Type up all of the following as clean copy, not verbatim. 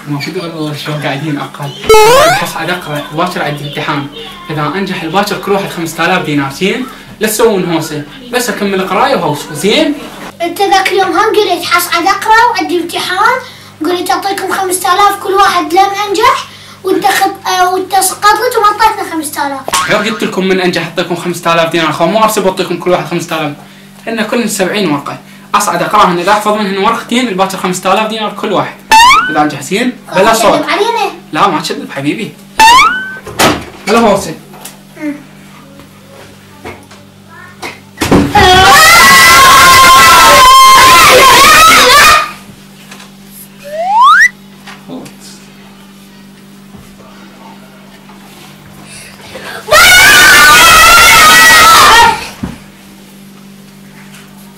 المفروض والله شلون قاعدين اقل. اصعد اقرا باكر عندي امتحان، اذا انجح الباكر كل واحد 5000 دينار زين، لا تسوون هوسه، بس اكمل قرايه وهوسه زين. انت ذاك اليوم هم قلت حصعد اقرا وعندي امتحان، قلت اعطيكم 5000 كل واحد لم انجح، وانت سقطت وما اعطيتنا 5000. غير قلت لكم من انجح اعطيكم 5000 دينار، خو مو ارسب اعطيكم كل واحد 5000، لان كل 70 ورقه، اصعد اقراهن اذا احفظ منهن ورقتين الباكر 5000 دينار كل واحد. اذا انجح زين بلا صوت. تكذب علينا؟ لا ما تكذب حبيبي. بلا هوسه.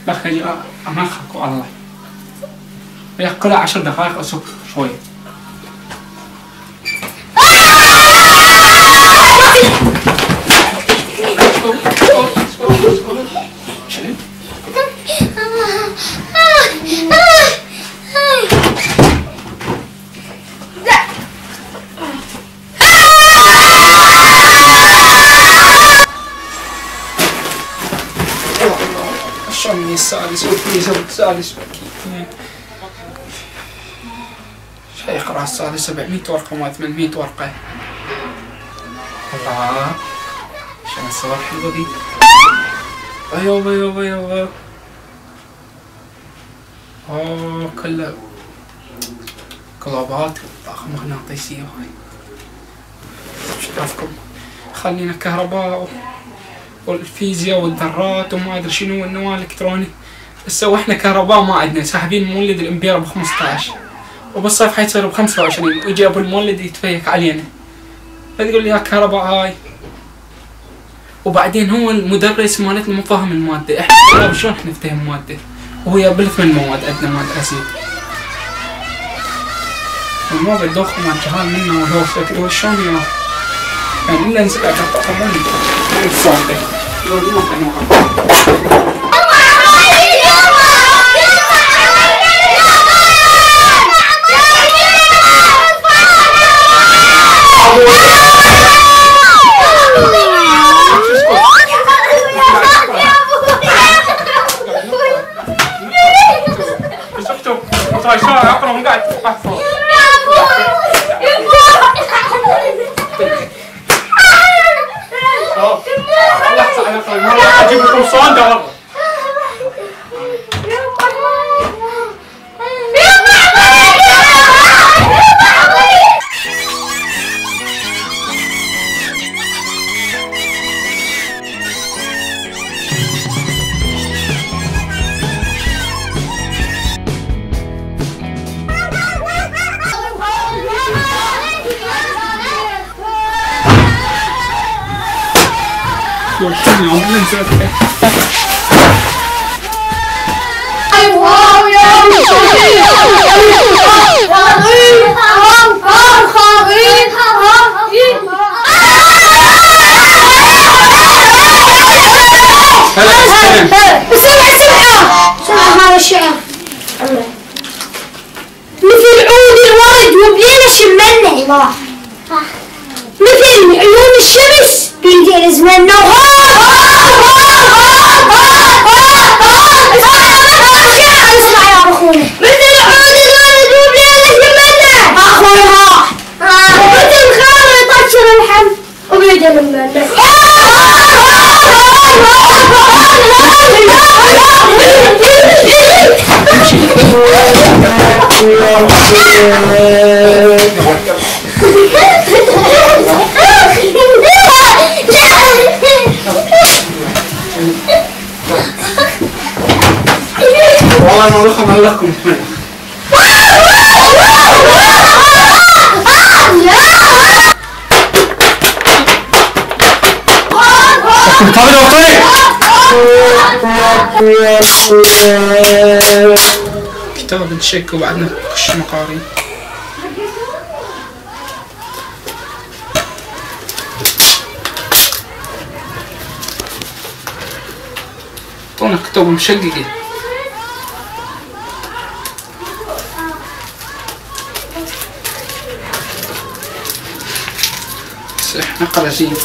لا خلي امخك والله. يقلع 10 دقائق اسكر شوي. شلون السادس والفيزا والسادس شو يقرأ السادس 700 ورقة ما 800 ورقة. الله شلون الصور حلوة ذي. ايوه ايوه ايوه. اوه كله كلابات طاقة مغناطيسية. ايش تعرفكم خلينا كهرباء والفيزياء والذرات وما ادري شنو والنواه الالكتروني. هسه واحنا كهرباء ما عندنا، ساحبين مولد الامبير ب 15 وبالصيف حيصير ب 25، ويجي ابو المولد يتفيك علينا. فتقول لي يا كهرباء هاي. وبعدين هو المدرس مالتنا مو فاهم الماده، احنا طلاب شلون احنا نفتهم الماده؟ وهو يبل 8 مواد عندنا مواد اسيد. وما بدوخ ما جهال منا وهو وشلون يا يعني الا نزل على الطقمون الصوتي لو ما كانوا اجيب لكم صندوق. والحين يوم ننزل هذا الشعر مثل عود الورد وبليل شملنا الله، مثل عيون الشمس بيدين زمننا. اسمع يا اخونا، مثل عود الورد وبليل شملنا اخوها، ومثل خال يطشر الحم وبيدين المنة. والله ما بخم لكم. اشتغل بنشيك وبعدنا نخش مقارين. اعطونا كتب مشققة. نقرا زين.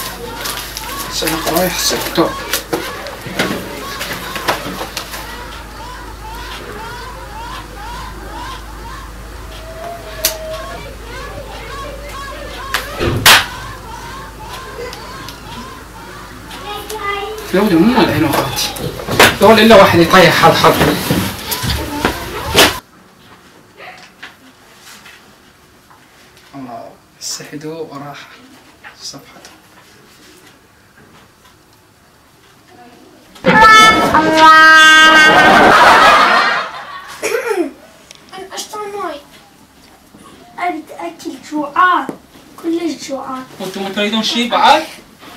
سنقرا السكتور. لو مو العين اخواتي، دول الا واحد يطيح حظ. الله هسه هدوء وراحة صفحته. انا اشرب ماي. اريد اكل، جوعان كلش جوعان. وانتم تريدون شيء بعد؟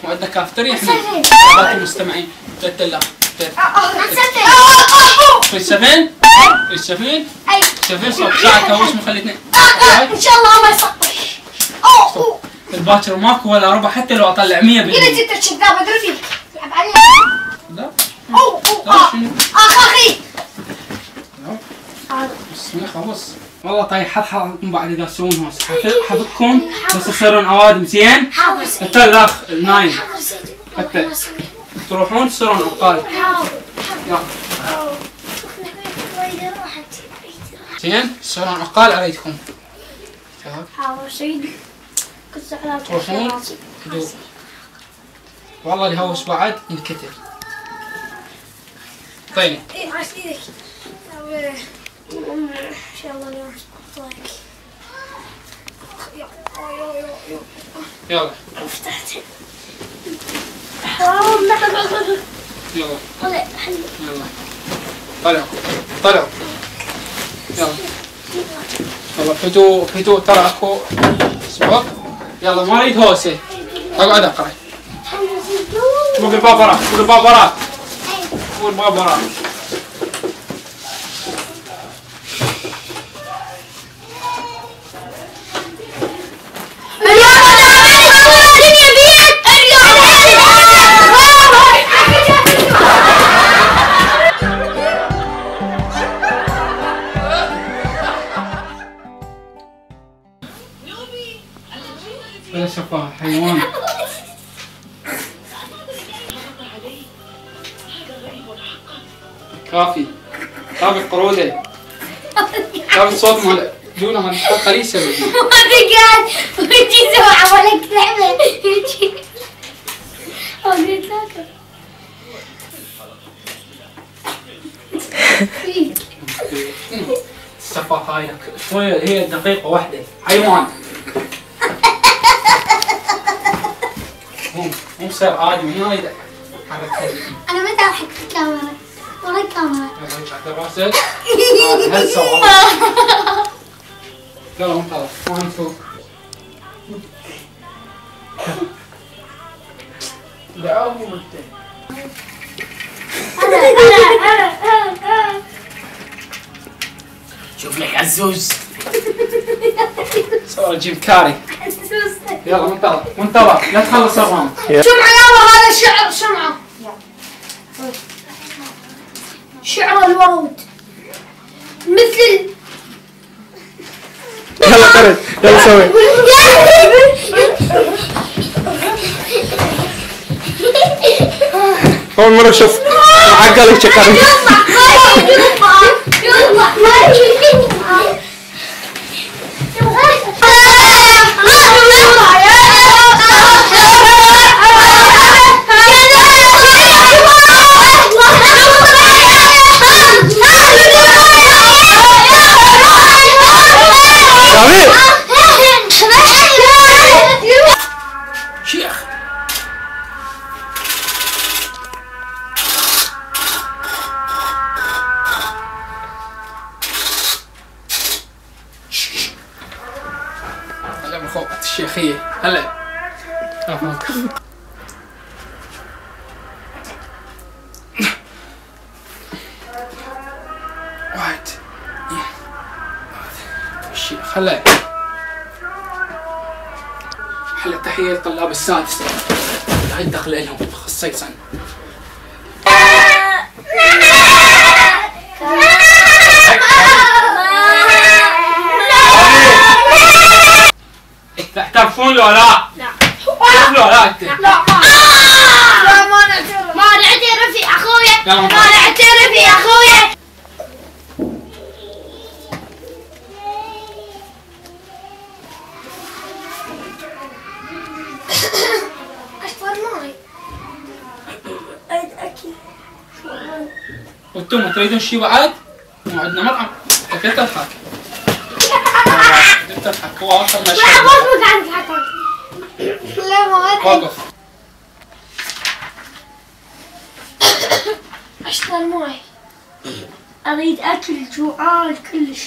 وعندنا كافتريا احنا بعض المستمعين 3000 7 7 اي 7 صوت ساعة كاوش مخليتنا ان شاء الله ما يصطش. الباكر ماكو ولا ربع حتى لو اطلع 100%. قلت انت كذاب ادري فيك تلعب علي. لا اخي بس ما خلص والله. طيب حظكم بعد اذا تسوون هوس حظكم بس تصيرون اوادم زين. حتى الاخ نايم حتى تروحون تصيرون ابطال. يلا زين تصيرون ابطال اريدكم. حاضر سيدي. تروحون هدوء. والله اللي هوس بعد ينكتل. طيب ايه عايز ايدك. ان شاء الله اليوم طيب. يلا فتحت. يلا طلع يلا طلعوا طلعوا. يلا يلا هدوء هدوء ترى اكو اصبر. يلا ما اريد هوسه. اقعد اقرا. فوق الباب وراك فوق الباب وراك فوق الباب وراك. بلا شفاه حيوان. كافي كافي قرودة. كافي صوت مال جونا مال قريسة. ما تقعد وتجي سوا عملك لعبة يجي. قلت لك السفاه هاي شوية هي دقيقة واحدة حيوان. مو بصير عادي من هنا يدك حركة. انا متى احط الكاميرا؟ ورا الكاميرا. يلا راسك هسه والله. يلا انطلق ما نشوف. دعوه انت. انا شوف لك عزوز. صور جيم كاري. يلا انطلق انطلق لا تخلص الرام. شمعة يابا هذا شعر شمعة. شعر الورود مثل يلا قرد يلا سوي. أول مرة أشوف معقل شكرا. شيخ هلا من خوفة الشيخية هلا افهمك. واحد الشيخ هلا هلا تحية للطلاب السادسة. هاي الدخل لهم خصيصا. تعرفون لو لا؟ لا لا لا ما نعترف. ما نعترف يا اخويا. ما نعترف يا اخويا. اشطر ماي. اكيد. وانتم تريدون شيء بعد؟ مو عندنا مطعم. كيف تضحك؟ تضحك هو اخر ما مشهد. احب عن الحكم. لا ما ادري. وقف. اشطر ماي. اريد اكل جوعان كلش.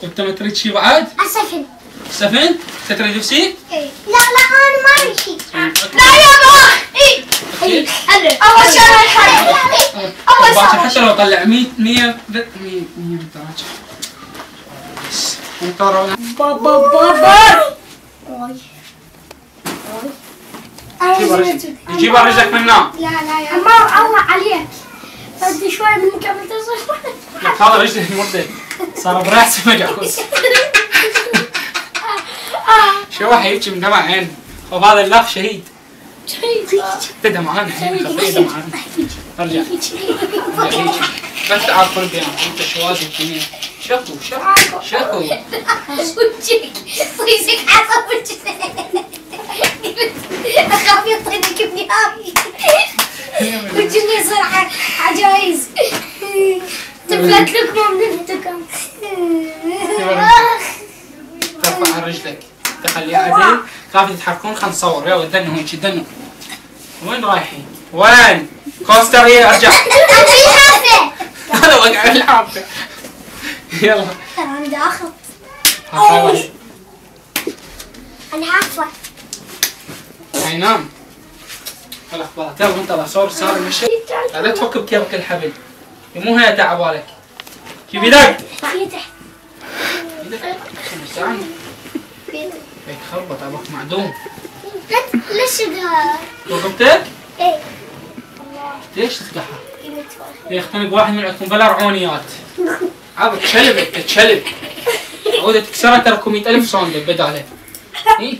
انت ما تريد شيء بعد؟ اسفن. سفن؟ تريد بسيط؟ ايه. لا انا ما اريد شيء. لا يا بابا. اي. اكيد. اول شيء الحل. اول باكر شيء. حتى لو طلع 100 متراجع. انطروا. بابا. يجيب الرزق من النوم. لا يا عمار الله عليك. بدي شوي من كم تصل. لك هذا رجله مردد صار براسه مجعوز. شو واحد يبكي من دمع عينه وهذا اللاف شهيد. دمعان عينه خفيه دمعان. ارجع هيك بس تعرفون بيان انت شوادي الدنيا. شكو وجهك ويزك حسب وجهك. اخاف يطينك بنهاية. وجهني يصير عجايز. تفلت لكم من انتكم. ترفع على رجلك تخليها عدل خافي تتحركون خلينا نصور يلا دنوا هيك دنوا. وين رايحين؟ وين؟ كوستر هي ارجع. هذا وقع الحافة. يلا ترى انا بدي اخذ. هاي انا عارفه. ينام. الاخبارات يلا انت صور صار المشي. لا تفك بكيفك الحبل. مو هي تعبالك. كيف يدك؟ يتح. هيك خربط ابوك معدوم. ليش ده؟ وقفتك؟ ايه. ليش تفتحها؟ يختنق واحد من عندكم بلا رعونيات. عبد تشلب عودة تكسرها تركم 100,000 صندوق بداله. اي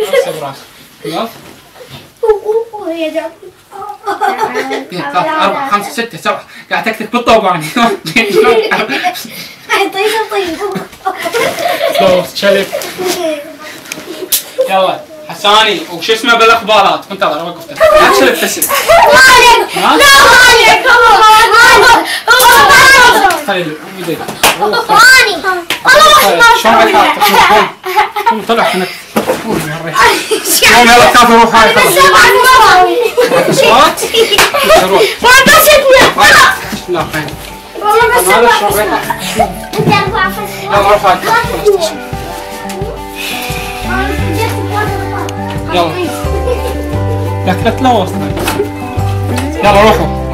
راسه براسه. يلا. وهي ده. 2 3 4 5 6 7 قاعد تكتك بالطوباني. طيب. دوس تشلب. يلا حساني وش اسمه بالاخبارات كنت انا وقفت لا تشلب تسب. ما عليك. لا ما عليك. خلي يدك. فاني. شلون بحاطك؟ قوم طلع هناك. قوم يلا كافي روح هاي خلاص. اصوات؟ روح. لا فين؟ هذا شلون ريحه؟ لا روح هاي. يلا. لك لا تلوث. يلا روحوا.